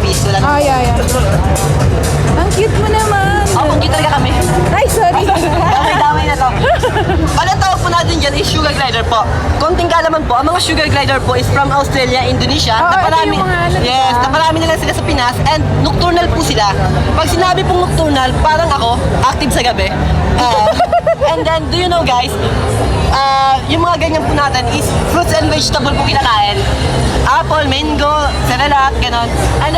Miss. Wala na. Yeah. Ang cute mo naman. Cute talaga kami. Ay, sorry. Damay na to. Ang tawag po natin dyan is sugar glider po. Konting kalaman po, ang mga sugar glider po is from Australia, Indonesia. Ito yung mga ano, yes, diba? naparami nila sila sa Pinas and nocturnal po sila. Pag sinabi pong nocturnal, parang ako, active sa gabi. And then, do you know guys, yung mga ganyan po natin is fruits and vegetable po kinakain. Apple, mango, cerelac, ganon. And